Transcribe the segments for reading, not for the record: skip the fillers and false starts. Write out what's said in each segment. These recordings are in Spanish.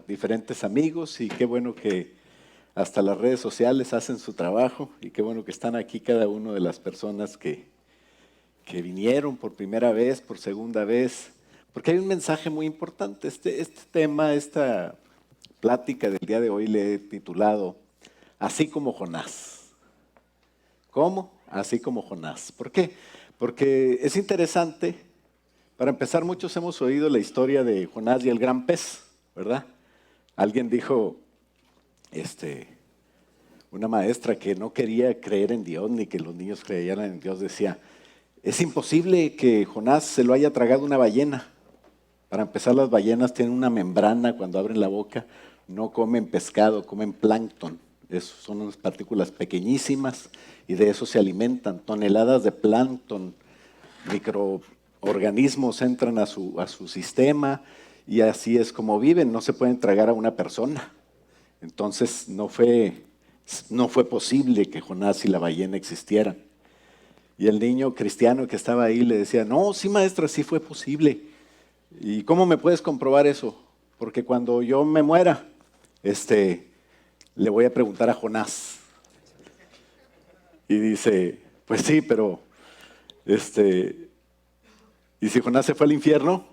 diferentes amigos y qué bueno que hasta las redes sociales hacen su trabajo y qué bueno que están aquí cada una de las personas que vinieron por primera vez, por segunda vez, porque hay un mensaje muy importante. Este tema, esta plática del día de hoy le he titulado Así como Jonás. ¿Cómo? Así como Jonás. ¿Por qué? Porque es interesante. Para empezar, muchos hemos oído la historia de Jonás y el gran pez, ¿verdad? Alguien dijo, una maestra que no quería creer en Dios ni que los niños creyeran en Dios decía, es imposible que Jonás se lo haya tragado una ballena. Para empezar, las ballenas tienen una membrana cuando abren la boca, no comen pescado, comen plancton. Son unas partículas pequeñísimas y de eso se alimentan. Toneladas de plancton, microorganismos entran a su sistema y así es como viven. No se pueden tragar a una persona. Entonces no fue posible que Jonás y la ballena existieran. Y el niño cristiano que estaba ahí le decía, no, sí maestra, sí fue posible. ¿Y cómo me puedes comprobar eso? Porque cuando yo me muera, le voy a preguntar a Jonás. Y dice, pues sí, pero, ¿y si Jonás se fue al infierno?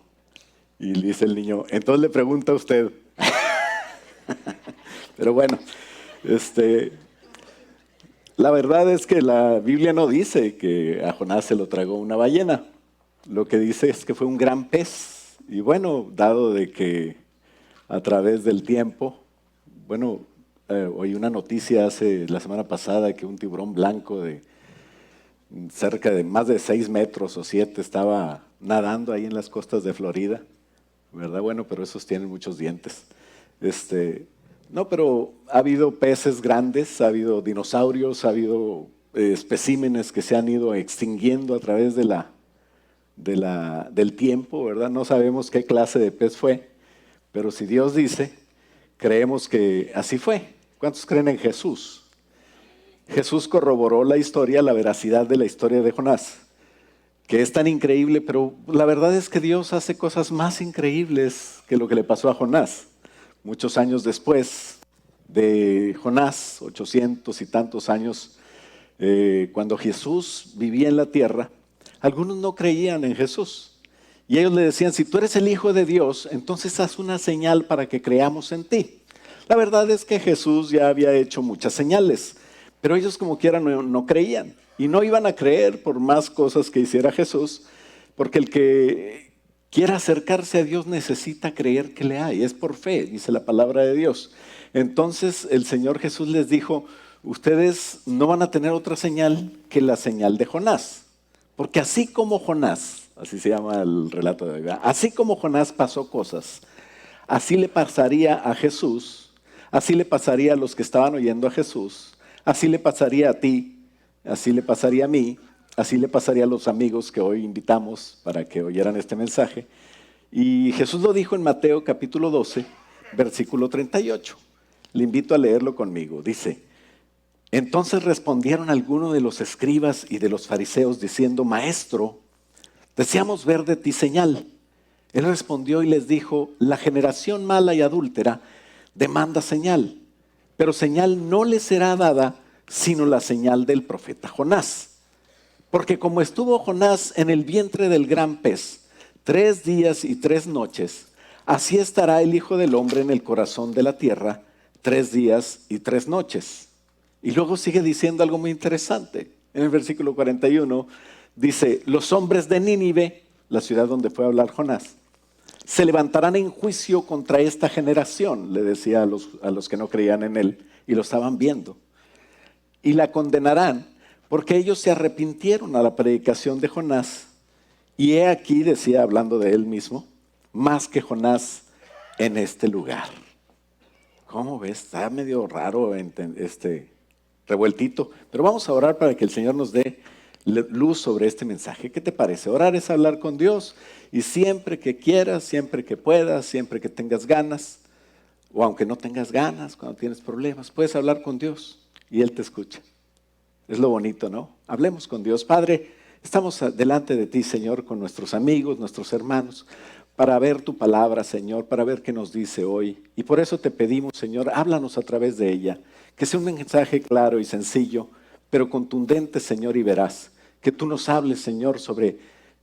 Y le dice el niño, entonces le pregunta a usted. Pero bueno, la verdad es que la Biblia no dice que a Jonás se lo tragó una ballena. Lo que dice es que fue un gran pez. Y bueno, dado de que a través del tiempo, oí una noticia la semana pasada que un tiburón blanco de cerca de más de 6 metros o 7 estaba nadando ahí en las costas de Florida, ¿verdad? Bueno, pero esos tienen muchos dientes. No, pero ha habido peces grandes, ha habido dinosaurios, ha habido especímenes que se han ido extinguiendo a través del tiempo, ¿verdad? No sabemos qué clase de pez fue, pero si Dios dice, creemos que así fue. ¿Cuántos creen en Jesús? Jesús corroboró la historia, la veracidad de la historia de Jonás, que es tan increíble, pero la verdad es que Dios hace cosas más increíbles que lo que le pasó a Jonás. Muchos años después de Jonás, 800 y tantos años, cuando Jesús vivía en la tierra, algunos no creían en Jesús. Y ellos le decían, si tú eres el Hijo de Dios, entonces haz una señal para que creamos en ti. La verdad es que Jesús ya había hecho muchas señales, pero ellos como quiera no creían. Y no iban a creer por más cosas que hiciera Jesús, porque el que quiera acercarse a Dios necesita creer que le hay. Es por fe, dice la palabra de Dios. Entonces el Señor Jesús les dijo, ustedes no van a tener otra señal que la señal de Jonás. Porque así como Jonás, así se llama el relato de hoy, ¿verdad? Así como Jonás pasó cosas, así le pasaría a Jesús, así le pasaría a los que estaban oyendo a Jesús, así le pasaría a ti, así le pasaría a mí, así le pasaría a los amigos que hoy invitamos para que oyeran este mensaje. Y Jesús lo dijo en Mateo capítulo 12, versículo 38. Le invito a leerlo conmigo. Dice, entonces respondieron algunos de los escribas y de los fariseos diciendo, Maestro, deseamos ver de ti señal. Él respondió y les dijo, la generación mala y adúltera demanda señal, pero señal no le será dada sino la señal del profeta Jonás. Porque como estuvo Jonás en el vientre del gran pez 3 días y 3 noches, así estará el Hijo del Hombre en el corazón de la tierra 3 días y 3 noches. Y luego sigue diciendo algo muy interesante. En el versículo 41 dice, los hombres de Nínive, la ciudad donde fue a hablar Jonás, se levantarán en juicio contra esta generación, le decía a los que no creían en él y lo estaban viendo, y la condenarán porque ellos se arrepintieron a la predicación de Jonás. Y he aquí, decía hablando de él mismo, más que Jonás en este lugar. ¿Cómo ves? Está medio raro revueltito, pero vamos a orar para que el Señor nos dé luz sobre este mensaje. ¿Qué te parece? Orar es hablar con Dios y siempre que quieras, siempre que puedas, siempre que tengas ganas, o aunque no tengas ganas, cuando tienes problemas, puedes hablar con Dios y Él te escucha. Es lo bonito, ¿no? Hablemos con Dios. Padre, estamos delante de ti, Señor, con nuestros amigos, nuestros hermanos. para ver tu palabra, Señor, para ver qué nos dice hoy. Y por eso te pedimos, Señor, háblanos a través de ella. Que sea un mensaje claro y sencillo, pero contundente, Señor, y veraz. Que tú nos hables, Señor, sobre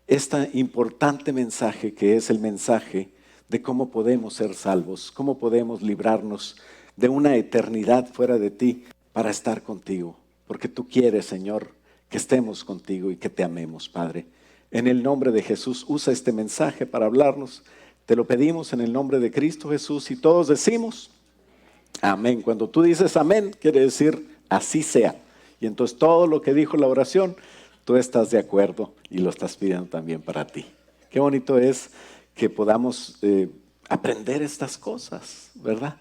este importante mensaje que es el mensaje de cómo podemos ser salvos, cómo podemos librarnos de una eternidad fuera de ti para estar contigo. Porque tú quieres, Señor, que estemos contigo y que te amemos, Padre. En el nombre de Jesús, usa este mensaje para hablarnos. Te lo pedimos en el nombre de Cristo Jesús y todos decimos amén. Cuando tú dices amén, quiere decir así sea. Y entonces todo lo que dijo la oración, tú estás de acuerdo y lo estás pidiendo también para ti. Qué bonito es que podamos aprender estas cosas, ¿verdad?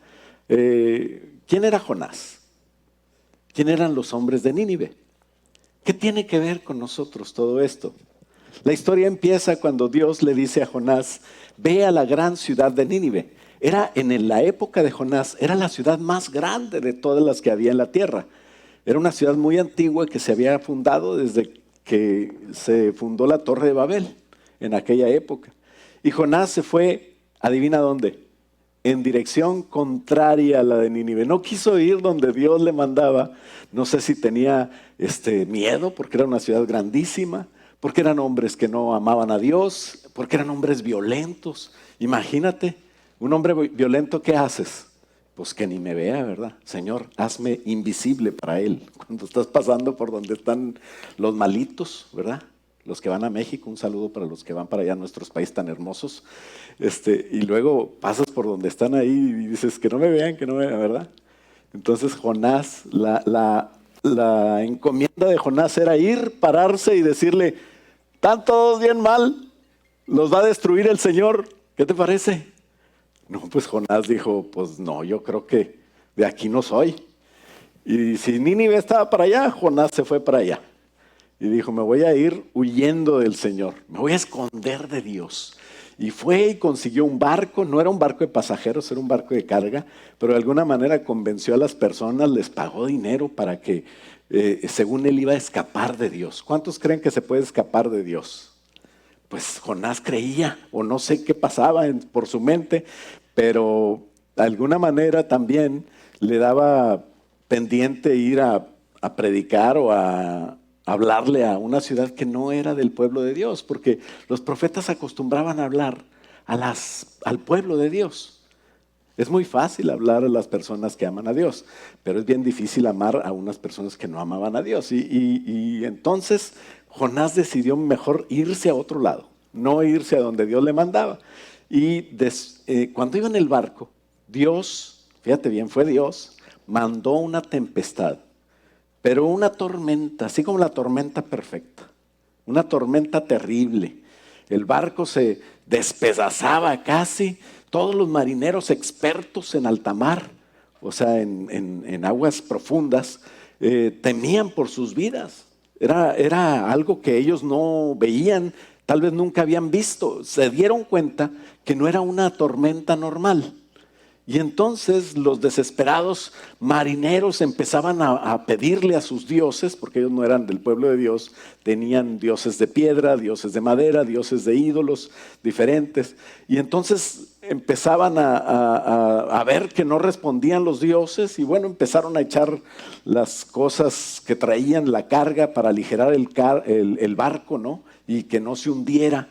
¿Quién era Jonás? ¿Quién eran los hombres de Nínive? ¿Qué tiene que ver con nosotros todo esto? La historia empieza cuando Dios le dice a Jonás, ve a la gran ciudad de Nínive. Era en la época de Jonás, era la ciudad más grande de todas las que había en la tierra. Era una ciudad muy antigua que se había fundado desde que se fundó la Torre de Babel, en aquella época. Y Jonás se fue, adivina dónde, en dirección contraria a la de Nínive. No quiso ir donde Dios le mandaba. No sé si tenía miedo, porque era una ciudad grandísima, porque eran hombres que no amaban a Dios, porque eran hombres violentos. Imagínate, un hombre violento, ¿qué haces? Pues que ni me vea, ¿verdad? Señor, hazme invisible para él. Cuando estás pasando por donde están los malitos, ¿verdad? Los que van a México, un saludo para los que van para allá, nuestros países tan hermosos. Y luego pasas por donde están ahí y dices, que no me vean, ¿verdad? Entonces Jonás, la encomienda de Jonás era ir, pararse y decirle, están todos bien mal, los va a destruir el Señor, ¿qué te parece? No, pues Jonás dijo, pues no, yo creo que de aquí no soy. Y si Nínive estaba para allá, Jonás se fue para allá. Y dijo, me voy a ir huyendo del Señor, me voy a esconder de Dios. Y fue y consiguió un barco, no era un barco de pasajeros, era un barco de carga, pero de alguna manera convenció a las personas, les pagó dinero para que, según él, iba a escapar de Dios. ¿Cuántos creen que se puede escapar de Dios? Pues Jonás creía, o no sé qué pasaba por su mente, pero de alguna manera también le daba pendiente ir a predicar o a hablarle a una ciudad que no era del pueblo de Dios, porque los profetas acostumbraban a hablar al pueblo de Dios. Es muy fácil hablar a las personas que aman a Dios, pero es bien difícil amar a unas personas que no amaban a Dios. Y entonces Jonás decidió mejor irse a otro lado, no irse a donde Dios le mandaba. Y cuando iba en el barco, Dios, fíjate bien, fue Dios, mandó una tempestad. Pero una tormenta, así como la tormenta perfecta, una tormenta terrible. El barco se despedazaba casi, todos los marineros expertos en alta mar, o sea, en aguas profundas, temían por sus vidas. Era algo que ellos no veían, tal vez nunca habían visto. Se dieron cuenta que no era una tormenta normal. Y entonces los desesperados marineros empezaban a pedirle a sus dioses, porque ellos no eran del pueblo de Dios, tenían dioses de piedra, dioses de madera, dioses de ídolos diferentes. Y entonces empezaban a ver que no respondían los dioses y bueno, empezaron a echar las cosas que traían, la carga para aligerar el barco, ¿no? Y que no se hundiera.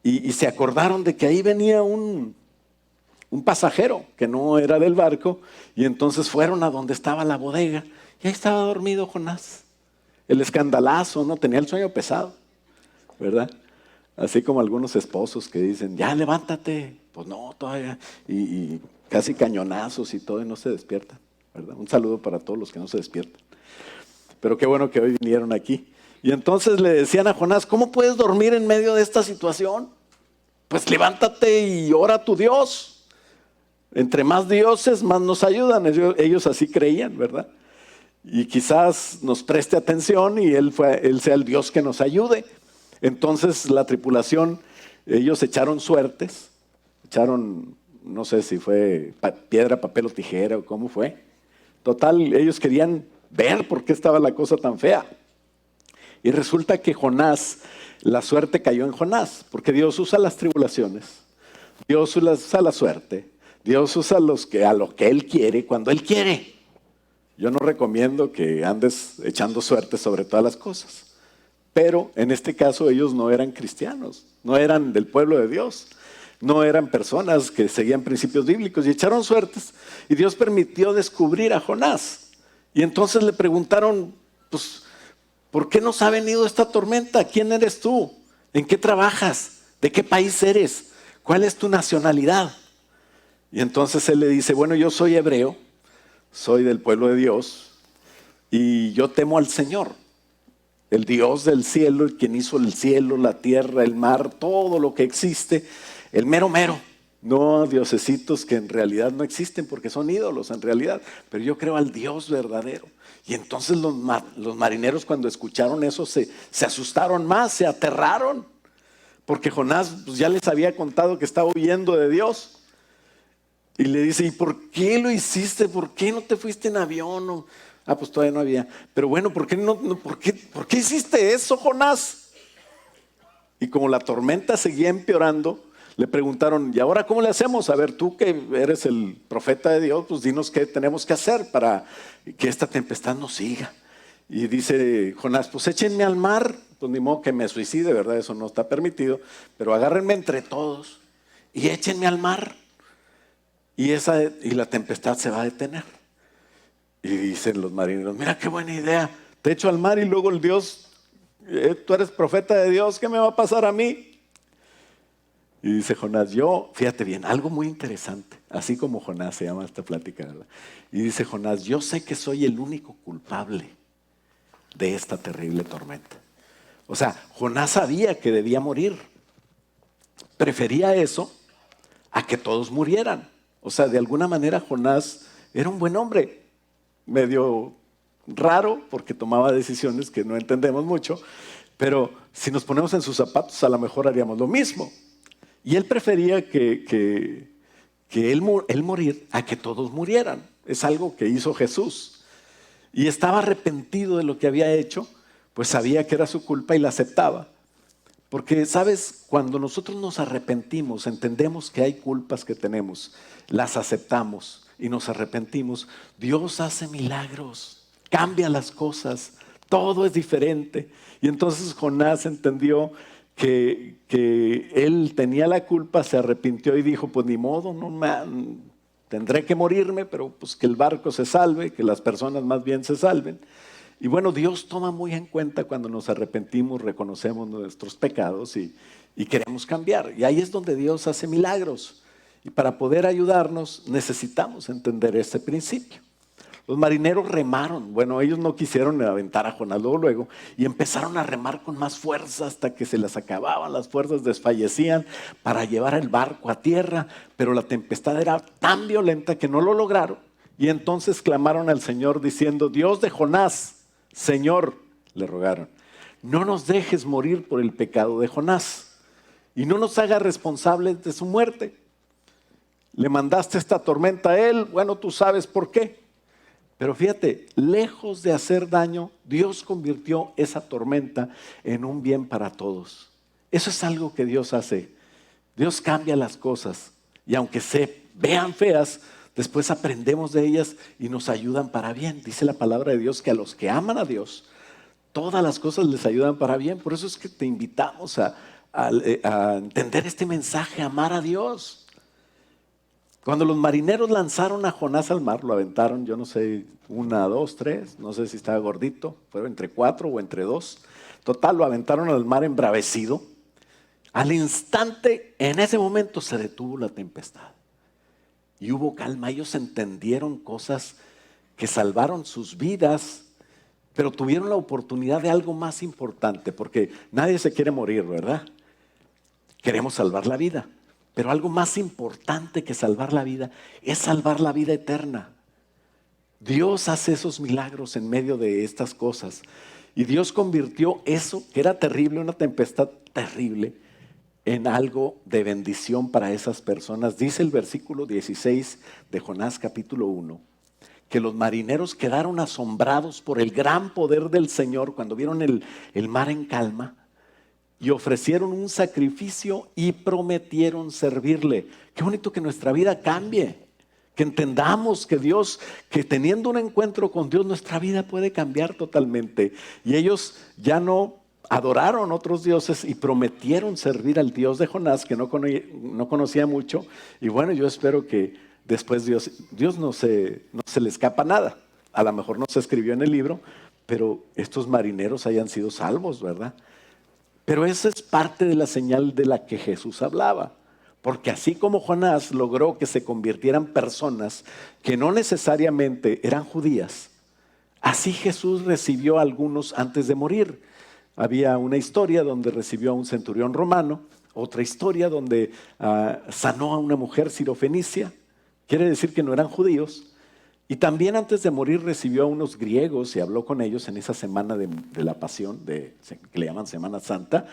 Y se acordaron de que ahí venía un pasajero que no era del barco, y entonces fueron a donde estaba la bodega, y ahí estaba dormido Jonás. El escandalazo, ¿no? Tenía el sueño pesado, ¿verdad? Así como algunos esposos que dicen, ya levántate, pues no, todavía, y casi cañonazos y todo, y no se despiertan, ¿verdad? Un saludo para todos los que no se despiertan. Pero qué bueno que hoy vinieron aquí. Y entonces le decían a Jonás, ¿cómo puedes dormir en medio de esta situación? Pues levántate y ora a tu Dios. Entre más dioses, más nos ayudan. Ellos así creían, ¿verdad? Y quizás nos preste atención y él sea el Dios que nos ayude. Entonces la tripulación, ellos echaron suertes, no sé si fue piedra, papel o tijera o cómo fue. Total, ellos querían ver por qué estaba la cosa tan fea. Y resulta que Jonás, la suerte cayó en Jonás, porque Dios usa las tribulaciones Dios usa la suerte. Dios usa a lo que Él quiere, cuando Él quiere. Yo no recomiendo que andes echando suerte sobre todas las cosas. Pero en este caso ellos no eran cristianos, no eran del pueblo de Dios, no eran personas que seguían principios bíblicos y echaron suertes. Y Dios permitió descubrir a Jonás. Y entonces le preguntaron, pues, ¿por qué nos ha venido esta tormenta? ¿Quién eres tú? ¿En qué trabajas? ¿De qué país eres? ¿Cuál es tu nacionalidad? Y entonces él le dice, bueno, yo soy hebreo, soy del pueblo de Dios y yo temo al Señor, el Dios del cielo, el quien hizo el cielo, la tierra, el mar, todo lo que existe, el mero mero. No diosesitos que en realidad no existen porque son ídolos en realidad, pero yo creo al Dios verdadero. Y entonces los marineros cuando escucharon eso se asustaron más, se aterraron, porque Jonás pues, ya les había contado que estaba huyendo de Dios. Y le dice, ¿y por qué lo hiciste? ¿Por qué no te fuiste en avión? Pues todavía no había. Pero bueno, ¿por qué hiciste eso, Jonás? Y como la tormenta seguía empeorando, le preguntaron, ¿y ahora cómo le hacemos? A ver, tú que eres el profeta de Dios, pues dinos qué tenemos que hacer para que esta tempestad nos siga. Y dice Jonás, pues échenme al mar. Pues ni modo que me suicide, ¿verdad? Eso no está permitido. Pero agárrenme entre todos y échenme al mar. Y la tempestad se va a detener. Y dicen los marineros, mira qué buena idea, te echo al mar y luego el Dios, tú eres profeta de Dios, ¿qué me va a pasar a mí? Y dice Jonás, fíjate bien, algo muy interesante, así como Jonás se llama esta plática, ¿verdad? Y dice Jonás, yo sé que soy el único culpable de esta terrible tormenta. O sea, Jonás sabía que debía morir, prefería eso a que todos murieran. O sea, de alguna manera Jonás era un buen hombre, medio raro porque tomaba decisiones que no entendemos mucho, pero si nos ponemos en sus zapatos a lo mejor haríamos lo mismo. Y él prefería que él morir a que todos murieran. Es algo que hizo Jesús. Y estaba arrepentido de lo que había hecho, pues sabía que era su culpa y la aceptaba. Porque, ¿sabes? Cuando nosotros nos arrepentimos, entendemos que hay culpas que tenemos, las aceptamos y nos arrepentimos, Dios hace milagros, cambia las cosas, todo es diferente. Y entonces Jonás entendió que él tenía la culpa, se arrepintió y dijo, pues ni modo, tendré que morirme, pero pues que el barco se salve, que las personas más bien se salven. Y bueno, Dios toma muy en cuenta cuando nos arrepentimos, reconocemos nuestros pecados y queremos cambiar. Y ahí es donde Dios hace milagros. Y para poder ayudarnos necesitamos entender este principio. Los marineros remaron. Bueno, ellos no quisieron aventar a Jonás luego y empezaron a remar con más fuerza hasta que se les acababan las fuerzas, desfallecían para llevar el barco a tierra. Pero la tempestad era tan violenta que no lo lograron. Y entonces clamaron al Señor diciendo, Dios de Jonás, Señor, le rogaron, no nos dejes morir por el pecado de Jonás y no nos hagas responsables de su muerte. Le mandaste esta tormenta a él, bueno, tú sabes por qué. Pero fíjate, lejos de hacer daño, Dios convirtió esa tormenta en un bien para todos. Eso es algo que Dios hace. Dios cambia las cosas y aunque se vean feas, después aprendemos de ellas y nos ayudan para bien. Dice la palabra de Dios que a los que aman a Dios, todas las cosas les ayudan para bien. Por eso es que te invitamos a entender este mensaje, a amar a Dios. Cuando los marineros lanzaron a Jonás al mar, lo aventaron, yo no sé, 1, 2, 3, no sé si estaba gordito, fueron entre 4 o entre 2. Total, lo aventaron al mar embravecido. Al instante, en ese momento se detuvo la tempestad. Y hubo calma, ellos entendieron cosas que salvaron sus vidas, pero tuvieron la oportunidad de algo más importante, porque nadie se quiere morir, ¿verdad? Queremos salvar la vida, pero algo más importante que salvar la vida es salvar la vida eterna. Dios hace esos milagros en medio de estas cosas, y Dios convirtió eso, que era terrible, una tempestad terrible, en algo de bendición para esas personas. Dice el versículo 16 de Jonás capítulo 1, que los marineros quedaron asombrados por el gran poder del Señor cuando vieron el mar en calma. y ofrecieron un sacrificio y prometieron servirle. Qué bonito que nuestra vida cambie, que entendamos que Dios, que teniendo un encuentro con Dios, nuestra vida puede cambiar totalmente. Y ellos ya no adoraron otros dioses y prometieron servir al Dios de Jonás, que no conocía mucho. Y bueno, yo espero que después Dios no se le escapa nada. A lo mejor no se escribió en el libro, pero estos marineros hayan sido salvos, ¿verdad? Pero esa es parte de la señal de la que Jesús hablaba. Porque así como Jonás logró que se convirtieran personas que no necesariamente eran judías, así Jesús recibió a algunos antes de morir. Había una historia donde recibió a un centurión romano, otra historia donde sanó a una mujer sirofenicia, quiere decir que no eran judíos. Y también antes de morir recibió a unos griegos y habló con ellos en esa semana de la pasión, que le llaman Semana Santa.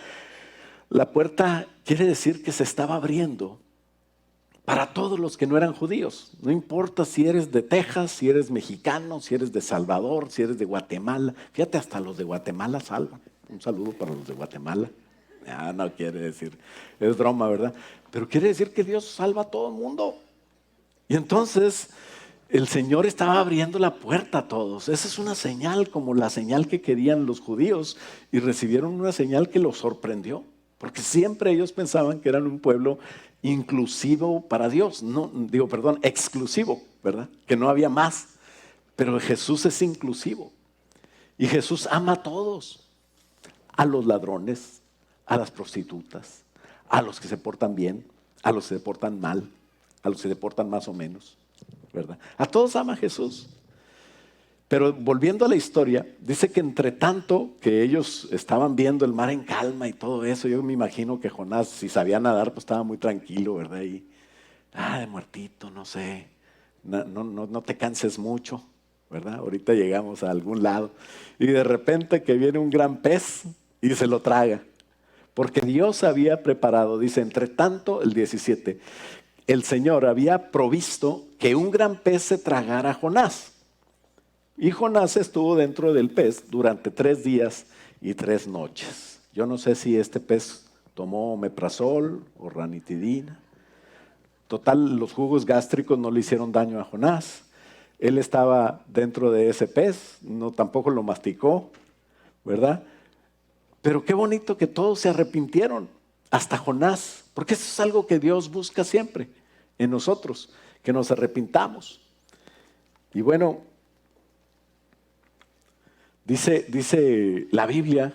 La puerta quiere decir que se estaba abriendo para todos los que no eran judíos. No importa si eres de Texas, si eres mexicano, si eres de Salvador, si eres de Guatemala. Fíjate, hasta los de Guatemala salvan. Un saludo para los de Guatemala. No quiere decir, es broma, ¿verdad? Pero quiere decir que Dios salva a todo el mundo. Y entonces el Señor estaba abriendo la puerta a todos. Esa es una señal como la señal que querían los judíos y recibieron una señal que los sorprendió. Porque siempre ellos pensaban que eran un pueblo inclusivo para Dios. Exclusivo, ¿verdad? Que no había más. Pero Jesús es inclusivo. Y Jesús ama a todos. A los ladrones, a las prostitutas, a los que se portan bien, a los que se portan mal, a los que se portan más o menos, ¿verdad? A todos ama Jesús. Pero volviendo a la historia, dice que entre tanto que ellos estaban viendo el mar en calma y todo eso, yo me imagino que Jonás, si sabía nadar, pues estaba muy tranquilo, ¿verdad? Y, de muertito, no sé, no te canses mucho, ¿verdad? Ahorita llegamos a algún lado. Y de repente que viene un gran pez y se lo traga. Porque Dios había preparado, dice, entre tanto, el 17, el Señor había provisto que un gran pez se tragara a Jonás. Y Jonás estuvo dentro del pez durante 3 días y 3 noches. Yo no sé si este pez tomó omeprazol o ranitidina. Total, los jugos gástricos no le hicieron daño a Jonás. Él estaba dentro de ese pez, tampoco lo masticó, ¿verdad? Pero qué bonito que todos se arrepintieron, hasta Jonás, porque eso es algo que Dios busca siempre en nosotros, que nos arrepintamos. Y bueno, dice la Biblia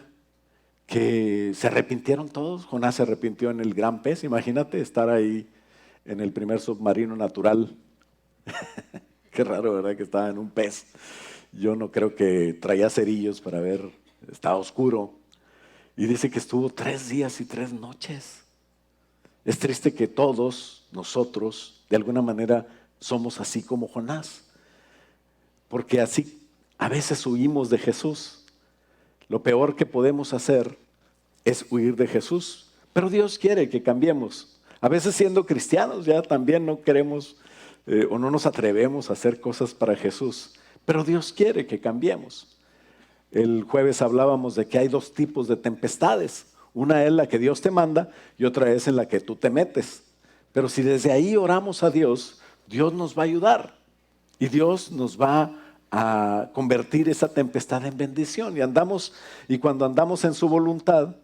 que se arrepintieron todos. Jonás se arrepintió en el gran pez. Imagínate estar ahí en el primer submarino natural. Qué raro, ¿verdad? Que estaba en un pez. Yo no creo que traía cerillos para ver, estaba oscuro. Y dice que estuvo 3 días y 3 noches. Es triste que todos nosotros, de alguna manera, somos así como Jonás. Porque así a veces huimos de Jesús. Lo peor que podemos hacer es huir de Jesús. Pero Dios quiere que cambiemos. A veces siendo cristianos ya también no queremos o no nos atrevemos a hacer cosas para Jesús. Pero Dios quiere que cambiemos. El jueves hablábamos de que hay 2 tipos de tempestades. Una es la que Dios te manda y otra es en la que tú te metes. Pero si desde ahí oramos a Dios, Dios nos va a ayudar. Y Dios nos va a convertir esa tempestad en bendición. Y cuando andamos en su voluntad,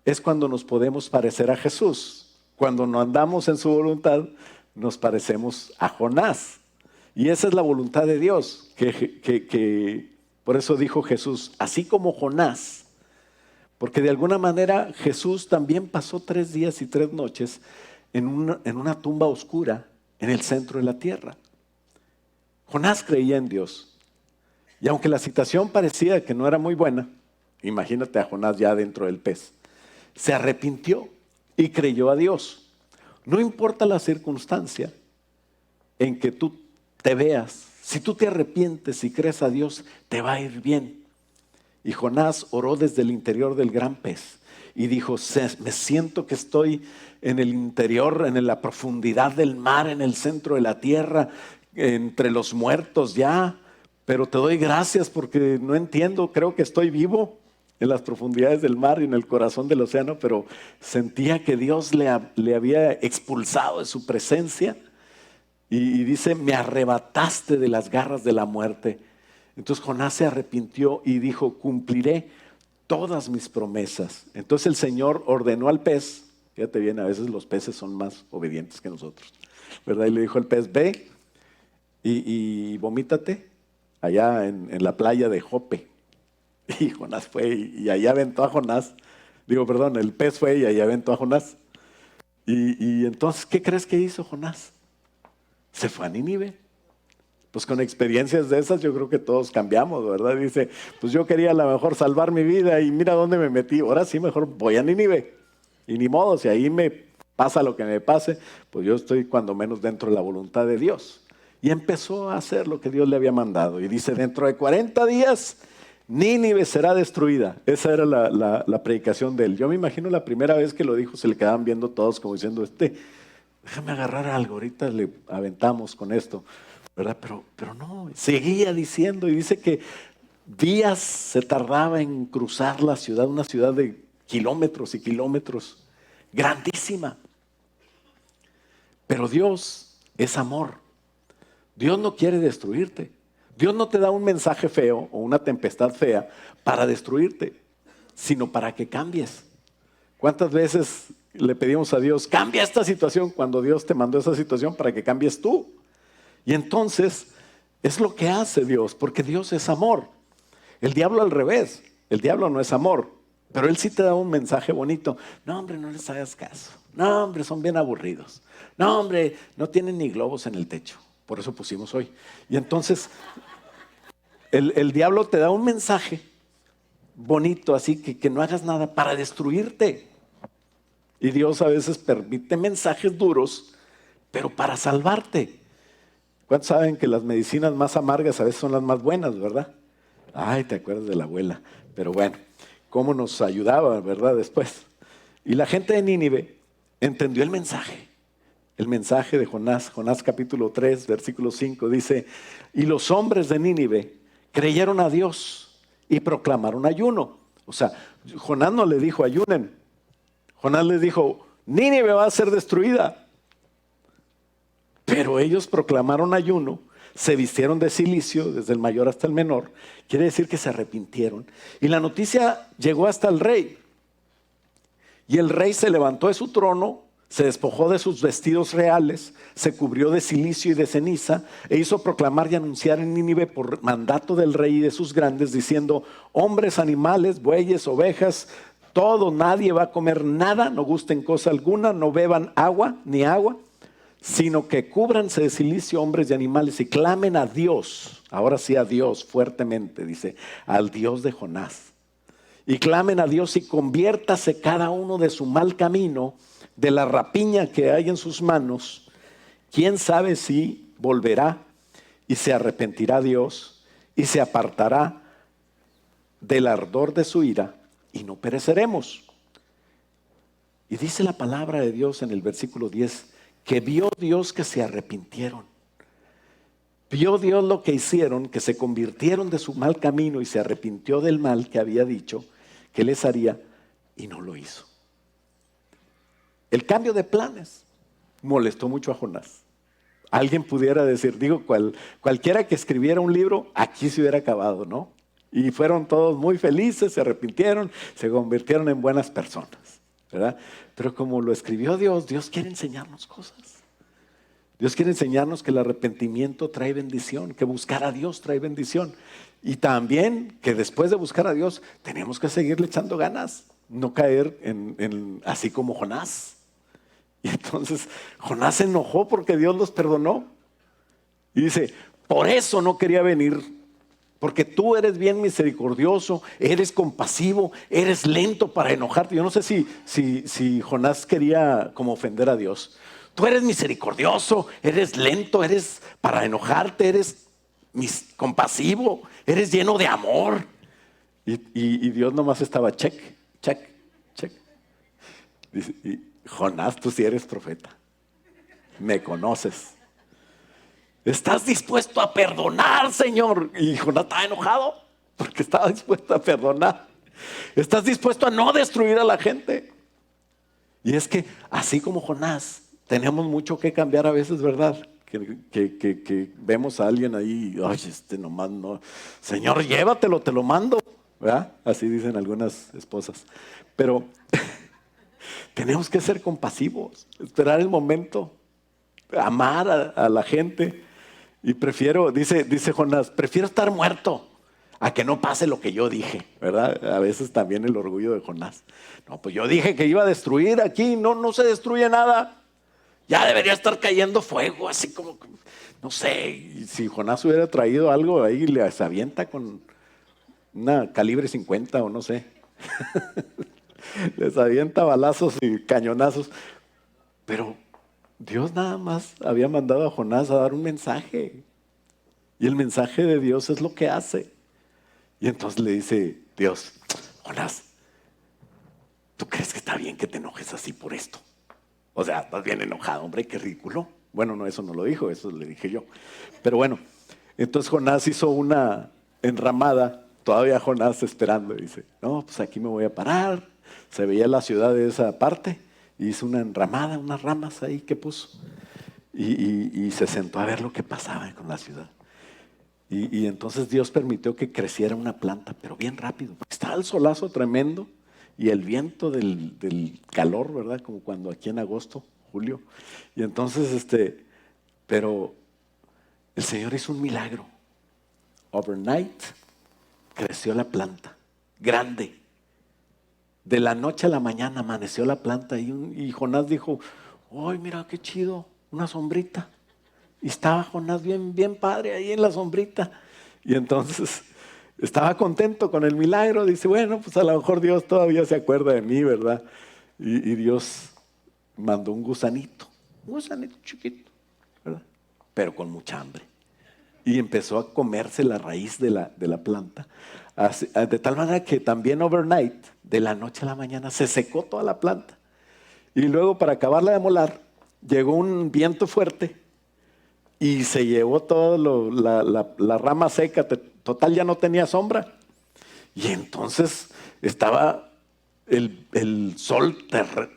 es cuando nos podemos parecer a Jesús. Cuando no andamos en su voluntad, nos parecemos a Jonás. Y esa es la voluntad de Dios, que por eso dijo Jesús, así como Jonás, porque de alguna manera Jesús también pasó 3 días y 3 noches en una tumba oscura en el centro de la tierra. Jonás creía en Dios. Y aunque la situación parecía que no era muy buena, imagínate a Jonás ya dentro del pez, se arrepintió y creyó a Dios. No importa la circunstancia en que tú te veas, si tú te arrepientes y crees a Dios, te va a ir bien. Y Jonás oró desde el interior del gran pez y dijo, me siento que estoy en el interior, en la profundidad del mar, en el centro de la tierra, entre los muertos ya, pero te doy gracias porque no entiendo, creo que estoy vivo en las profundidades del mar y en el corazón del océano, pero sentía que Dios le había expulsado de su presencia. Y dice, me arrebataste de las garras de la muerte. Entonces Jonás se arrepintió y dijo, cumpliré todas mis promesas. Entonces el Señor ordenó al pez, fíjate bien, a veces los peces son más obedientes que nosotros, ¿verdad? Y le dijo al pez, ve y vomítate allá en la playa de Jope. Y Jonás fue y allá aventó a Jonás. El pez fue y allá aventó a Jonás. Y entonces, ¿qué crees que hizo Jonás? Se fue a Nínive. Pues con experiencias de esas yo creo que todos cambiamos, ¿verdad? Dice, pues yo quería a lo mejor salvar mi vida y mira dónde me metí. Ahora sí, mejor voy a Nínive. Y ni modo, si ahí me pasa lo que me pase, pues yo estoy cuando menos dentro de la voluntad de Dios. Y empezó a hacer lo que Dios le había mandado. Y dice, dentro de 40 días, Nínive será destruida. Esa era la predicación de él. Yo me imagino la primera vez que lo dijo, se le quedaban viendo todos como diciendo, déjame agarrar algo, ahorita le aventamos con esto, ¿verdad? Pero no, seguía diciendo y dice que días se tardaba en cruzar la ciudad, una ciudad de kilómetros y kilómetros, grandísima. Pero Dios es amor. Dios no quiere destruirte. Dios no te da un mensaje feo o una tempestad fea para destruirte, sino para que cambies. ¿Cuántas veces le pedimos a Dios, cambia esta situación, cuando Dios te mandó esa situación para que cambies tú? Y entonces es lo que hace Dios, porque Dios es amor. El diablo al revés, el diablo no es amor, pero él sí te da un mensaje bonito. No, hombre, no les hagas caso. No, hombre, son bien aburridos. No, hombre, no tienen ni globos en el techo. Por eso pusimos hoy. Y entonces el diablo te da un mensaje bonito, así que no hagas nada para destruirte. Y Dios a veces permite mensajes duros, pero para salvarte. ¿Cuántos saben que las medicinas más amargas a veces son las más buenas, verdad? Ay, te acuerdas de la abuela. Pero bueno, cómo nos ayudaba, ¿verdad? Después. Y la gente de Nínive entendió el mensaje de Jonás. Jonás capítulo 3, versículo 5 dice, y los hombres de Nínive creyeron a Dios y proclamaron ayuno. O sea, Jonás no le dijo ayunen. Jonás les dijo, Nínive va a ser destruida. Pero ellos proclamaron ayuno, se vistieron de cilicio, desde el mayor hasta el menor. Quiere decir que se arrepintieron. Y la noticia llegó hasta el rey. Y el rey se levantó de su trono, se despojó de sus vestidos reales, se cubrió de cilicio y de ceniza, e hizo proclamar y anunciar en Nínive por mandato del rey y de sus grandes, diciendo, hombres, animales, bueyes, ovejas, todo, nadie va a comer nada, no gusten cosa alguna, no beban agua, ni agua, sino que cúbranse de cilicio hombres y animales y clamen a Dios, ahora sí a Dios fuertemente, dice, al Dios de Jonás. Y clamen a Dios y conviértase cada uno de su mal camino, de la rapiña que hay en sus manos. ¿Quién sabe si volverá y se arrepentirá Dios y se apartará del ardor de su ira y no pereceremos? Y dice la palabra de Dios en el versículo 10, que vio Dios que se arrepintieron. Vio Dios lo que hicieron, que se convirtieron de su mal camino y se arrepintió del mal que había dicho que les haría y no lo hizo. El cambio de planes molestó mucho a Jonás. Alguien pudiera decir, cualquiera que escribiera un libro, aquí se hubiera acabado, ¿no? Y fueron todos muy felices, se arrepintieron, se convirtieron en buenas personas, ¿verdad? Pero como lo escribió Dios, Dios quiere enseñarnos cosas. Dios quiere enseñarnos que el arrepentimiento trae bendición, que buscar a Dios trae bendición. Y también que después de buscar a Dios, tenemos que seguirle echando ganas, no caer así como Jonás. Y entonces Jonás se enojó porque Dios los perdonó. Y dice, por eso no quería venir, porque tú eres bien misericordioso, eres compasivo, eres lento para enojarte. Yo no sé si Jonás quería como ofender a Dios. Tú eres misericordioso, eres lento, eres para enojarte, eres compasivo, eres lleno de amor. Y Dios nomás estaba check. Dice, Jonás, tú sí eres profeta, me conoces. ¿Estás dispuesto a perdonar, Señor? Y Jonás estaba enojado porque estaba dispuesto a perdonar. ¿Estás dispuesto a no destruir a la gente? Y es que así como Jonás, tenemos mucho que cambiar a veces, ¿verdad? Que vemos a alguien ahí, ay, nomás no, Señor, llévatelo, te lo mando, ¿verdad? Así dicen algunas esposas. Pero tenemos que ser compasivos, esperar el momento, amar a la gente. Y dice Jonás, prefiero estar muerto a que no pase lo que yo dije, ¿verdad? A veces también el orgullo de Jonás. No, pues yo dije que iba a destruir aquí, no se destruye nada. Ya debería estar cayendo fuego, así como, no sé, y si Jonás hubiera traído algo ahí, se avienta con una calibre 50 o no sé. Les avienta balazos y cañonazos. Pero Dios nada más había mandado a Jonás a dar un mensaje. Y el mensaje de Dios es lo que hace. Y entonces le dice Dios, Jonás, ¿tú crees que está bien que te enojes así por esto? O sea, estás bien enojado, hombre, qué ridículo. Bueno, no, eso no lo dijo, eso le dije yo. Pero bueno, entonces Jonás hizo una enramada, todavía Jonás esperando, dice, no, pues aquí me voy a parar. Se veía la ciudad de esa parte, y hizo una enramada, unas ramas ahí que puso. Y se sentó a ver lo que pasaba con la ciudad. Y entonces Dios permitió que creciera una planta, pero bien rápido. Estaba el solazo tremendo y el viento del calor, ¿verdad? Como cuando aquí en agosto, julio. Y entonces, pero el Señor hizo un milagro. Overnight creció la planta, grande. De la noche a la mañana amaneció la planta y Jonás dijo, ¡ay, mira qué chido! Una sombrita. Y estaba Jonás bien padre ahí en la sombrita. Y entonces estaba contento con el milagro. Dice, bueno, pues a lo mejor Dios todavía se acuerda de mí, ¿verdad? Y Dios mandó un gusanito chiquito, ¿verdad? Pero con mucha hambre. Y empezó a comerse la raíz de la planta. De tal manera que también overnight, de la noche a la mañana, se secó toda la planta. Y luego, para acabarla de molar, llegó un viento fuerte y se llevó toda la rama seca, total ya no tenía sombra. Y entonces estaba el sol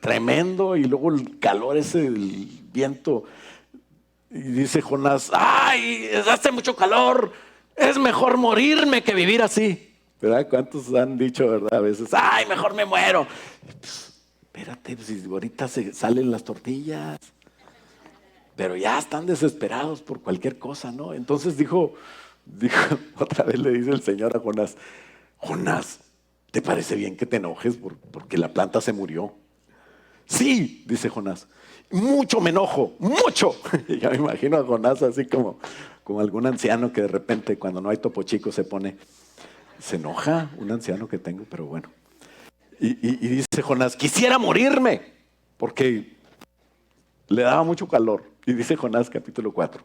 tremendo y luego el calor ese, el viento. Y dice Jonás, ¡ay, hace mucho calor! Es mejor morirme que vivir así. ¿Verdad? ¿Cuántos han dicho, verdad? A veces, ¡ay, mejor me muero! Pues, espérate, pues, si ahorita se salen las tortillas. Pero ya están desesperados por cualquier cosa, ¿no? Entonces dijo, otra vez le dice el Señor a Jonás, Jonás, ¿te parece bien que te enojes porque la planta se murió? Sí, dice Jonás, mucho me enojo, mucho. Y ya me imagino a Jonás así como algún anciano que de repente cuando no hay topo chico se enoja, un anciano que tengo, pero bueno. Y dice Jonás, quisiera morirme, porque le daba mucho calor. Y dice Jonás capítulo 4,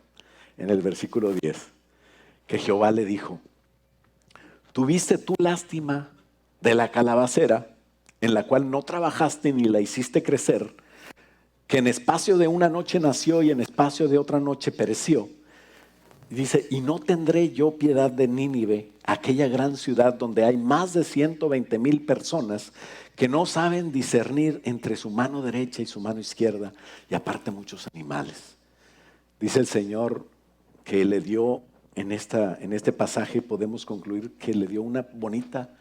en el versículo 10, que Jehová le dijo, ¿tuviste tú lástima de la calabacera en la cual no trabajaste ni la hiciste crecer, que en espacio de una noche nació y en espacio de otra noche pereció? Y dice, y no tendré yo piedad de Nínive, aquella gran ciudad donde hay más de 120,000 personas que no saben discernir entre su mano derecha y su mano izquierda, y aparte muchos animales. Dice el Señor que le dio en este pasaje, podemos concluir que le dio una bonita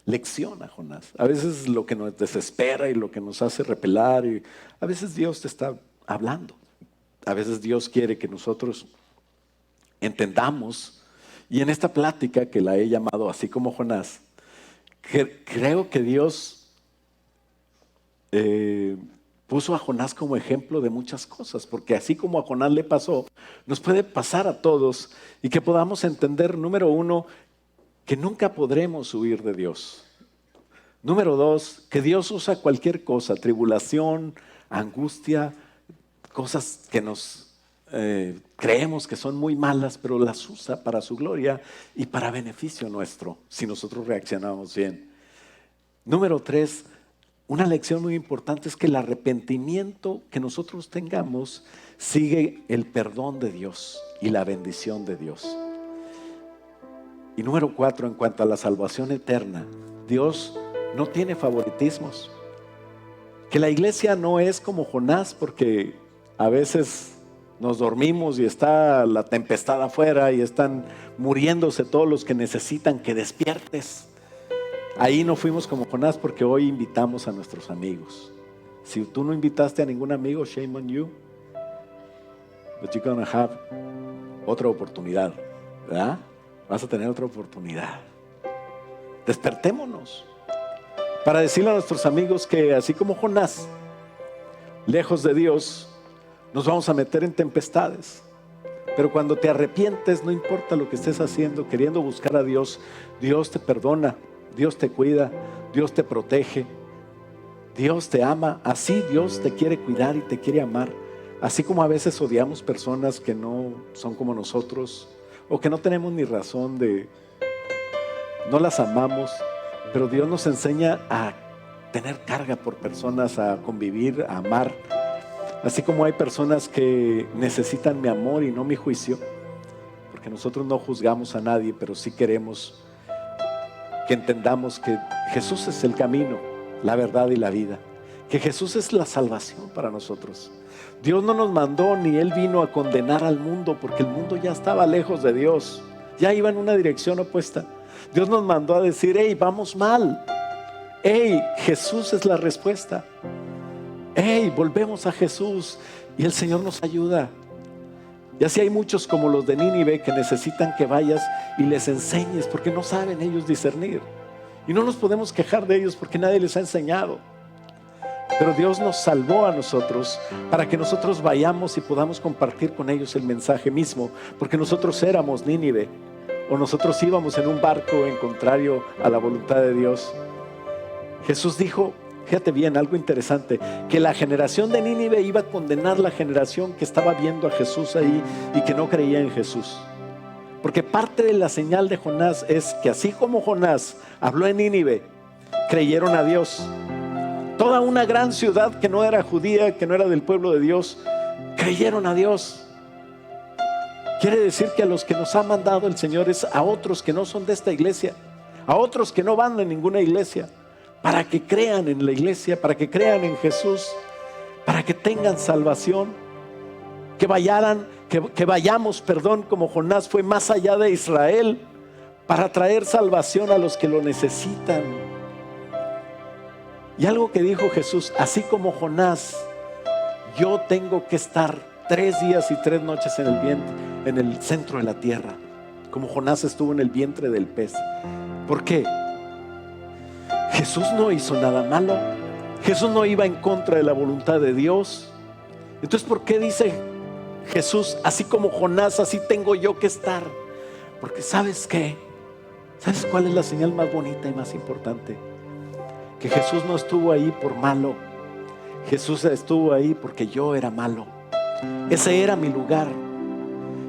lección a Jonás. A veces lo que nos desespera y lo que nos hace repelar, y a veces Dios te está hablando. A veces Dios quiere que nosotros entendamos. Y en esta plática que la he llamado así como Jonás, creo que Dios puso a Jonás como ejemplo de muchas cosas, porque así como a Jonás le pasó, nos puede pasar a todos, y que podamos entender, número uno, que nunca podremos huir de Dios. Número dos, que Dios usa cualquier cosa, tribulación, angustia, cosas que nos creemos que son muy malas, pero las usa para su gloria y para beneficio nuestro, si nosotros reaccionamos bien. Número tres, una lección muy importante es que el arrepentimiento que nosotros tengamos sigue el perdón de Dios y la bendición de Dios. Y número cuatro, en cuanto a la salvación eterna, Dios no tiene favoritismos. Que la iglesia no es como Jonás, porque a veces nos dormimos y está la tempestad afuera y están muriéndose todos los que necesitan que despiertes. Ahí no fuimos como Jonás, porque hoy invitamos a nuestros amigos. Si tú no invitaste a ningún amigo, shame on you. But you're gonna have otra oportunidad, ¿verdad? Vas a tener otra oportunidad. Despertémonos para decirle a nuestros amigos que así como Jonás, lejos de Dios, nos vamos a meter en tempestades. Pero cuando te arrepientes, no importa lo que estés haciendo, queriendo buscar a Dios, Dios te perdona, Dios te cuida, Dios te protege, Dios te ama. Así Dios te quiere cuidar y te quiere amar. Así como a veces odiamos personas que no son como nosotros, o que no tenemos ni razón de, no las amamos, pero Dios nos enseña a tener carga por personas, a convivir, a amar. Así como hay personas que necesitan mi amor y no mi juicio, porque nosotros no juzgamos a nadie, pero sí queremos que entendamos que Jesús es el camino, la verdad y la vida, que Jesús es la salvación para nosotros. Dios no nos mandó ni Él vino a condenar al mundo, porque el mundo ya estaba lejos de Dios, ya iba en una dirección opuesta. Dios nos mandó a decir: hey, vamos mal, hey, Jesús es la respuesta, hey, volvemos a Jesús y el Señor nos ayuda. Y así hay muchos como los de Nínive que necesitan que vayas y les enseñes, porque no saben ellos discernir, y no nos podemos quejar de ellos porque nadie les ha enseñado. Pero Dios nos salvó a nosotros para que nosotros vayamos y podamos compartir con ellos el mensaje mismo, porque nosotros éramos Nínive, o nosotros íbamos en un barco en contrario a la voluntad de Dios. Jesús dijo, fíjate bien, algo interesante, que la generación de Nínive iba a condenar la generación que estaba viendo a Jesús ahí y que no creía en Jesús. Porque parte de la señal de Jonás es que así como Jonás habló en Nínive, creyeron a Dios. Toda una gran ciudad que no era judía, que no era del pueblo de Dios, creyeron a Dios. Quiere decir que a los que nos ha mandado el Señor es a otros que no son de esta iglesia, a otros que no van en ninguna iglesia, para que crean en la iglesia, para que crean en Jesús, para que tengan salvación, que vayamos, como Jonás fue más allá de Israel, para traer salvación a los que lo necesitan. Y algo que dijo Jesús, así como Jonás, yo tengo que estar 3 días y 3 noches en el centro de la tierra, como Jonás estuvo en el vientre del pez. ¿Por qué? Jesús no hizo nada malo, Jesús no iba en contra de la voluntad de Dios. Entonces, ¿por qué dice Jesús, así como Jonás, así tengo yo que estar? Porque ¿sabes qué? ¿Sabes cuál es la señal más bonita y más importante? Que Jesús no estuvo ahí por malo, Jesús estuvo ahí porque yo era malo. Ese era mi lugar.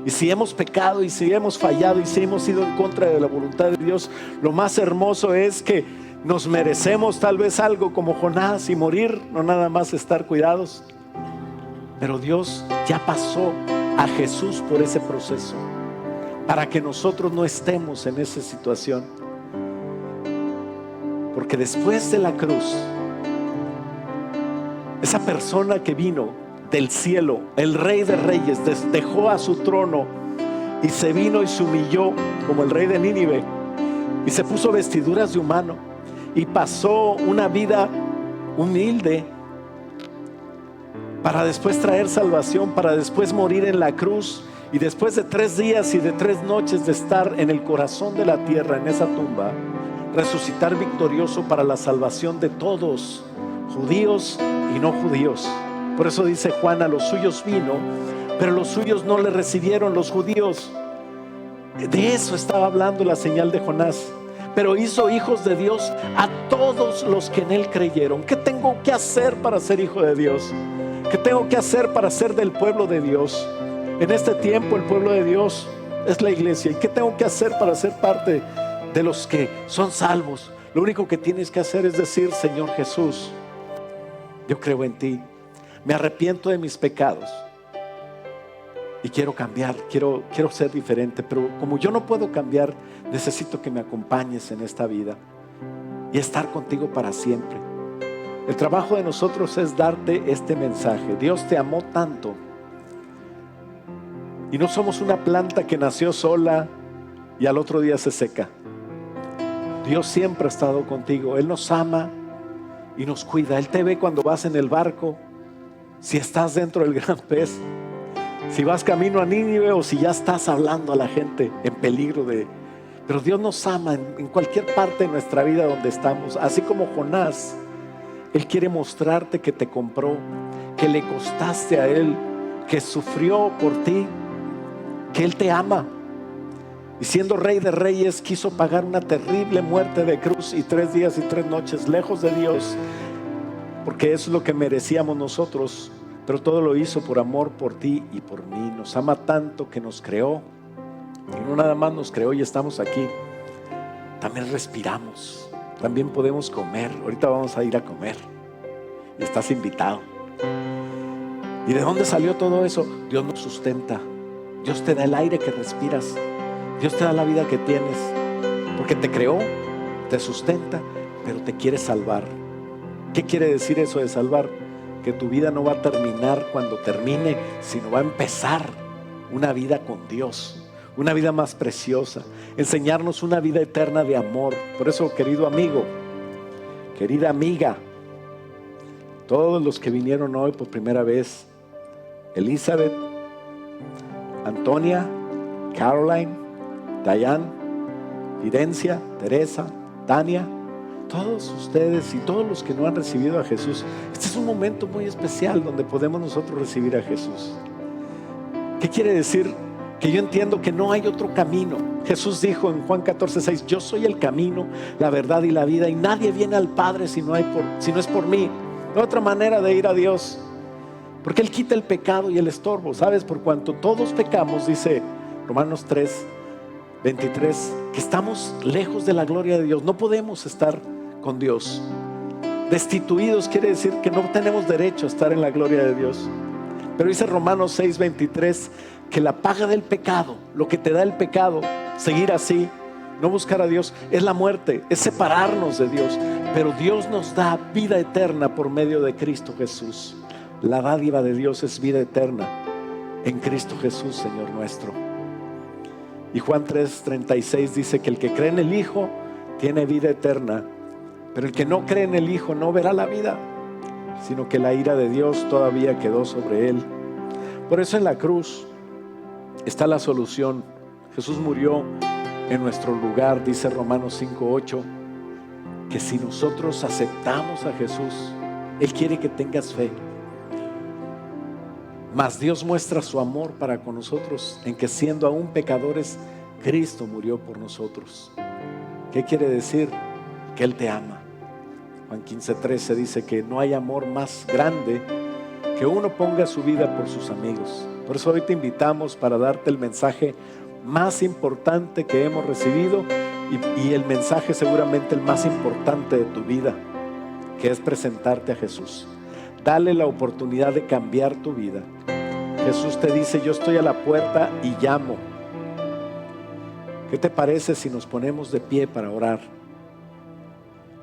Y si hemos pecado, y si hemos fallado, y si hemos ido en contra de la voluntad de Dios, lo más hermoso es que nos merecemos tal vez algo como Jonás y morir, no nada más estar cuidados. Pero Dios ya pasó a Jesús por ese proceso para que nosotros no estemos en esa situación. Porque después de la cruz, esa persona que vino del cielo, el Rey de Reyes, dejó a su trono y se vino y se humilló como el rey de Nínive, y se puso vestiduras de humano y pasó una vida humilde para después traer salvación, para después morir en la cruz, y después de 3 días y de 3 noches de estar en el corazón de la tierra, en esa tumba, resucitar victorioso para la salvación de todos, judíos y no judíos. Por eso dice Juan, a los suyos vino, pero los suyos no le recibieron, los judíos. De eso estaba hablando la señal de Jonás. Pero hizo hijos de Dios a todos los que en él creyeron. ¿Qué tengo que hacer para ser hijo de Dios? ¿Qué tengo que hacer para ser del pueblo de Dios? En este tiempo el pueblo de Dios es la iglesia. ¿Y qué tengo que hacer para ser parte de los que son salvos? Lo único que tienes que hacer es decir: Señor Jesús, yo creo en ti, me arrepiento de mis pecados y quiero cambiar, quiero ser diferente. Pero como yo no puedo cambiar, necesito que me acompañes en esta vida. y estar contigo para siempre. El trabajo de nosotros es darte este mensaje. Dios te amó tanto. Y no somos una planta que nació sola y al otro día se seca. Dios siempre ha estado contigo. Él nos ama y nos cuida. Él te ve cuando vas en el barco, si estás dentro del gran pez, si vas camino a Nínive o si ya estás hablando a la gente en peligro de... Pero Dios nos ama en cualquier parte de nuestra vida donde estamos. Así como Jonás, Él quiere mostrarte que te compró, que le costaste a Él, que sufrió por ti, que Él te ama. Y siendo Rey de Reyes, quiso pagar una terrible muerte de cruz y 3 días y 3 noches lejos de Dios, porque eso es lo que merecíamos nosotros. Pero todo lo hizo por amor por ti y por mí. Nos ama tanto que nos creó. Y no nada más nos creó y estamos aquí. También respiramos. También podemos comer. Ahorita vamos a ir a comer. Y estás invitado. ¿Y de dónde salió todo eso? Dios nos sustenta. Dios te da el aire que respiras. Dios te da la vida que tienes, porque te creó, te sustenta, pero te quiere salvar. ¿Qué quiere decir eso de salvar? Que tu vida no va a terminar cuando termine, sino va a empezar una vida con Dios, una vida más preciosa, enseñarnos una vida eterna de amor. Por eso, querido amigo, querida amiga, todos los que vinieron hoy por primera vez, Elizabeth, Antonia, Caroline, Dayan, Fidencia, Teresa, Tania, todos ustedes y todos los que no han recibido a Jesús, este es un momento muy especial donde podemos nosotros recibir a Jesús. ¿Qué quiere decir? Que yo entiendo que no hay otro camino. Jesús dijo en Juan 14:6, yo soy el camino, la verdad y la vida, y nadie viene al Padre si no es por mí. No hay otra manera de ir a Dios, porque Él quita el pecado y el estorbo. ¿Sabes? Por cuanto todos pecamos, dice Romanos 3:23, que estamos lejos de la gloria de Dios. No podemos estar con Dios. Destituidos quiere decir que no tenemos derecho a estar en la gloria de Dios. Pero dice Romanos 6:23 que la paga del pecado, lo que te da el pecado, seguir así, no buscar a Dios, es la muerte, es separarnos de Dios. Pero Dios nos da vida eterna por medio de Cristo Jesús. La dádiva de Dios es vida eterna en Cristo Jesús, Señor nuestro. Y Juan 3:36 dice que el que cree en el Hijo tiene vida eterna, pero el que no cree en el Hijo no verá la vida, sino que la ira de Dios todavía quedó sobre él. Por eso en la cruz está la solución. Jesús murió en nuestro lugar. Dice Romanos 5:8 que si nosotros aceptamos a Jesús, Él quiere que tengas fe. Mas Dios muestra su amor para con nosotros en que siendo aún pecadores, Cristo murió por nosotros. ¿Qué quiere decir? Que Él te ama. Juan 15:13 dice que no hay amor más grande que uno ponga su vida por sus amigos. Por eso hoy te invitamos para darte el mensaje más importante que hemos recibido y el mensaje seguramente el más importante de tu vida, que es presentarte a Jesús. Dale la oportunidad de cambiar tu vida. Jesús te dice, yo estoy a la puerta y llamo. ¿Qué te parece si nos ponemos de pie para orar?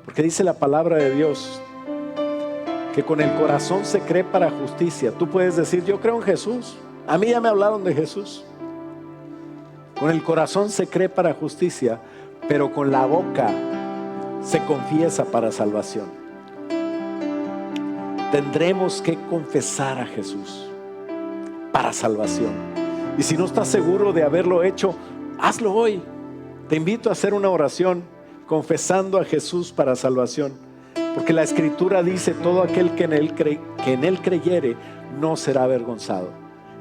Porque dice la palabra de Dios que con el corazón se cree para justicia. Tú puedes decir, yo creo en Jesús. A mí ya me hablaron de Jesús. Con el corazón se cree para justicia, pero con la boca se confiesa para salvación. Tendremos que confesar a Jesús para salvación. Y si no estás seguro de haberlo hecho, hazlo hoy. Te invito a hacer una oración confesando a Jesús para salvación, porque la Escritura dice, todo aquel que en él creyere no será avergonzado.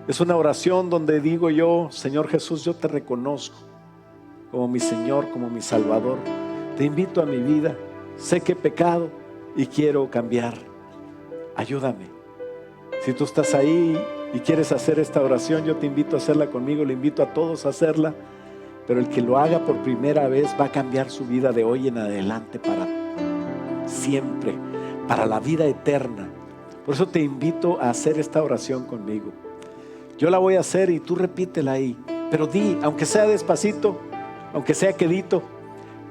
Es una oración donde digo yo, Señor Jesús, yo te reconozco como mi Señor, como mi Salvador. Te invito a mi vida. Sé que he pecado y quiero cambiar. Ayúdame. Si tú estás ahí y quieres hacer esta oración, yo te invito a hacerla conmigo. Le invito a todos a hacerla. Pero el que lo haga por primera vez va a cambiar su vida de hoy en adelante para siempre, para la vida eterna. Por eso te invito a hacer esta oración conmigo. Yo la voy a hacer y tú repítela ahí. Pero di, aunque sea despacito, aunque sea quedito,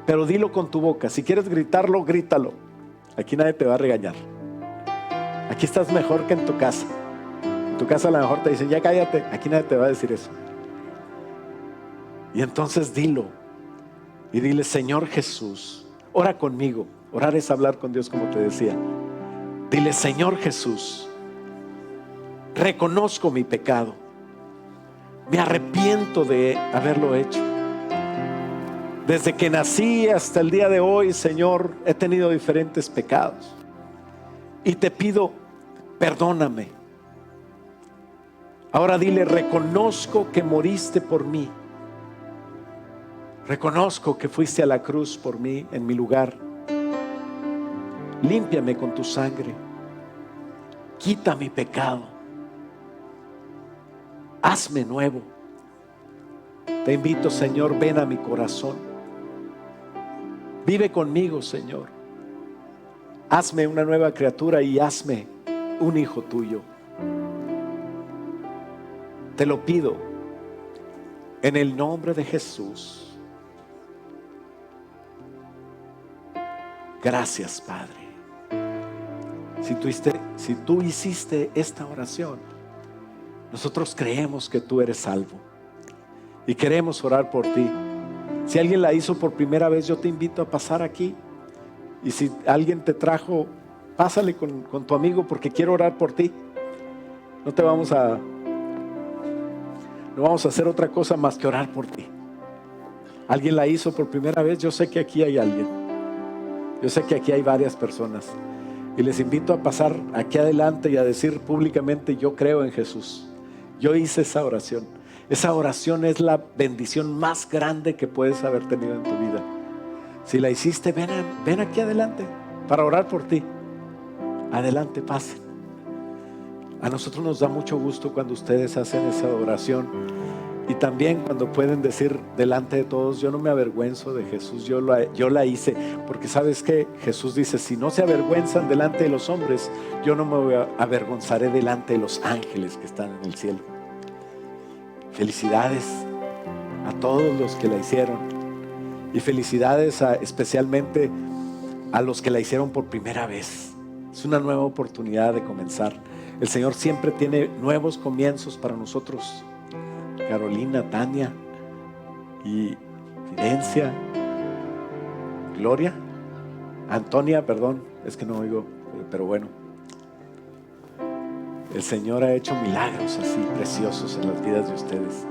pero dilo con tu boca. Si quieres gritarlo, grítalo. Aquí nadie te va a regañar. Aquí estás mejor que en tu casa. En tu casa a lo mejor te dicen, ya cállate. Aquí nadie te va a decir eso. Y entonces dilo. Y dile, Señor Jesús, ora conmigo. Orar es hablar con Dios, como te decía. Dile, Señor Jesús, reconozco mi pecado. Me arrepiento de haberlo hecho. Desde que nací hasta el día de hoy, Señor, he tenido diferentes pecados. Y te pido, perdóname. Ahora dile, reconozco que moriste por mí. Reconozco que fuiste a la cruz por mí, en mi lugar. Límpiame con tu sangre. Quita mi pecado. Hazme nuevo. Te invito, Señor, ven a mi corazón. Vive conmigo, Señor. Hazme una nueva criatura y hazme un hijo tuyo. Te lo pido en el nombre de Jesús. Gracias, Padre. Si tú hiciste esta oración, nosotros creemos que tú eres salvo y queremos orar por ti. Si alguien la hizo por primera vez, yo te invito a pasar aquí. Y si alguien te trajo, pásale con tu amigo, porque quiero orar por ti. No vamos a hacer otra cosa más que orar por ti. Alguien la hizo por primera vez. Yo sé que aquí hay alguien. Yo sé que aquí hay varias personas. Y les invito a pasar aquí adelante y a decir públicamente, yo creo en Jesús. Yo hice esa oración. Esa oración es la bendición más grande que puedes haber tenido en tu vida. Si la hiciste, ven aquí adelante para orar por ti. Adelante, pasen. A nosotros nos da mucho gusto cuando ustedes hacen esa oración. Y también cuando pueden decir delante de todos, yo no me avergüenzo de Jesús, yo la hice. Porque ¿sabes qué? Jesús dice, si no se avergüenzan delante de los hombres, yo no me avergonzaré delante de los ángeles que están en el cielo. Felicidades a todos los que la hicieron. Y felicidades especialmente a los que la hicieron por primera vez. Es una nueva oportunidad de comenzar. El Señor siempre tiene nuevos comienzos para nosotros. Carolina, Tania y Fidencia, Gloria, Antonia, perdón, es que no oigo, pero bueno. El Señor ha hecho milagros así preciosos en las vidas de ustedes.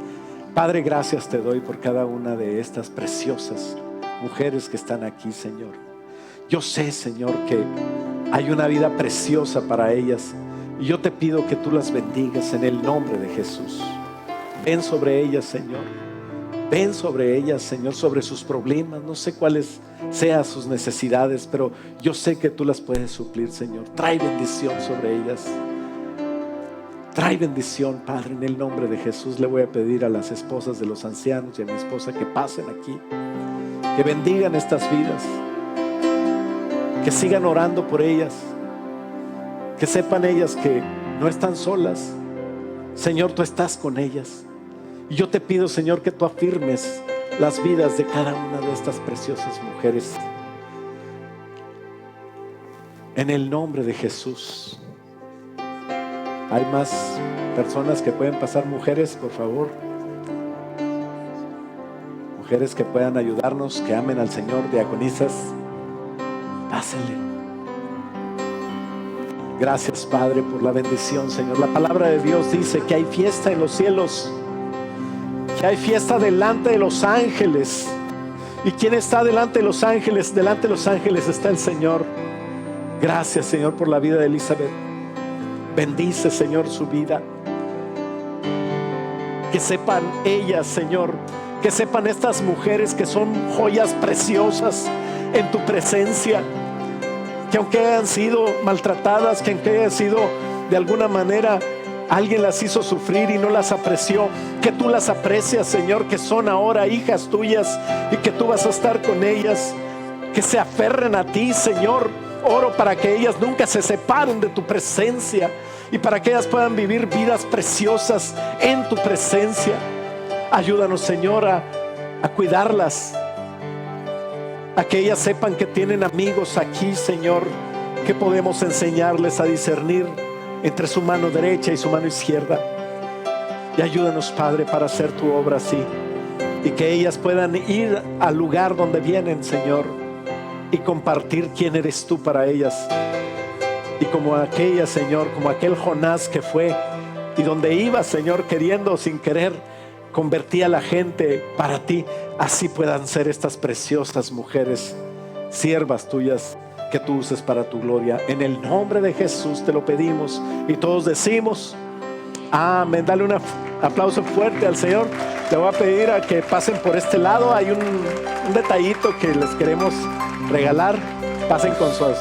Padre, gracias te doy por cada una de estas preciosas mujeres que están aquí, Señor. Yo sé, Señor, que hay una vida preciosa para ellas, y yo te pido que tú las bendigas en el nombre de Jesús. Ven sobre ellas, Señor. Ven sobre ellas, Señor, sobre sus problemas. No sé cuáles sean sus necesidades, pero yo sé que tú las puedes suplir, Señor. Trae bendición sobre ellas. Trae bendición, Padre, en el nombre de Jesús. Le voy a pedir a las esposas de los ancianos y a mi esposa que pasen aquí, que bendigan estas vidas, que sigan orando por ellas, que sepan ellas que no están solas. Señor, tú estás con ellas. Y yo te pido, Señor, que tú afirmes las vidas de cada una de estas preciosas mujeres. En el nombre de Jesús. Hay más personas que pueden pasar. Mujeres, por favor. Mujeres que puedan ayudarnos, que amen al Señor, diaconisas. Pásenle. Gracias, Padre, por la bendición, Señor. La palabra de Dios dice que hay fiesta en los cielos, que hay fiesta delante de los ángeles. ¿Y quién está delante de los ángeles? Delante de los ángeles está el Señor. Gracias, Señor, por la vida de Elizabeth. Bendice, Señor, su vida. Que sepan ellas, Señor, que sepan estas mujeres que son joyas preciosas en tu presencia, que aunque hayan sido maltratadas, que aunque hayan sido de alguna manera, alguien las hizo sufrir y no las apreció, que tú las aprecias, Señor, que son ahora hijas tuyas y que tú vas a estar con ellas, que se aferren a ti, Señor. Oro para que ellas nunca se separen de tu presencia y para que ellas puedan vivir vidas preciosas en tu presencia. Ayúdanos, Señor, a cuidarlas, a que ellas sepan que tienen amigos aquí, Señor, que podemos enseñarles a discernir entre su mano derecha y su mano izquierda. Y ayúdanos, Padre, para hacer tu obra así, y que ellas puedan ir al lugar donde vienen, Señor, y compartir quién eres tú para ellas. Y como aquella, Señor, como aquel Jonás que fue y donde iba, Señor, queriendo sin querer, convertía a la gente para ti, así puedan ser estas preciosas mujeres, siervas tuyas, que tú uses para tu gloria. En el nombre de Jesús te lo pedimos, y todos decimos amén. Dale un aplauso fuerte al Señor. Le voy a pedir a que pasen por este lado. Hay un detallito que les queremos regalar. Pasen con sus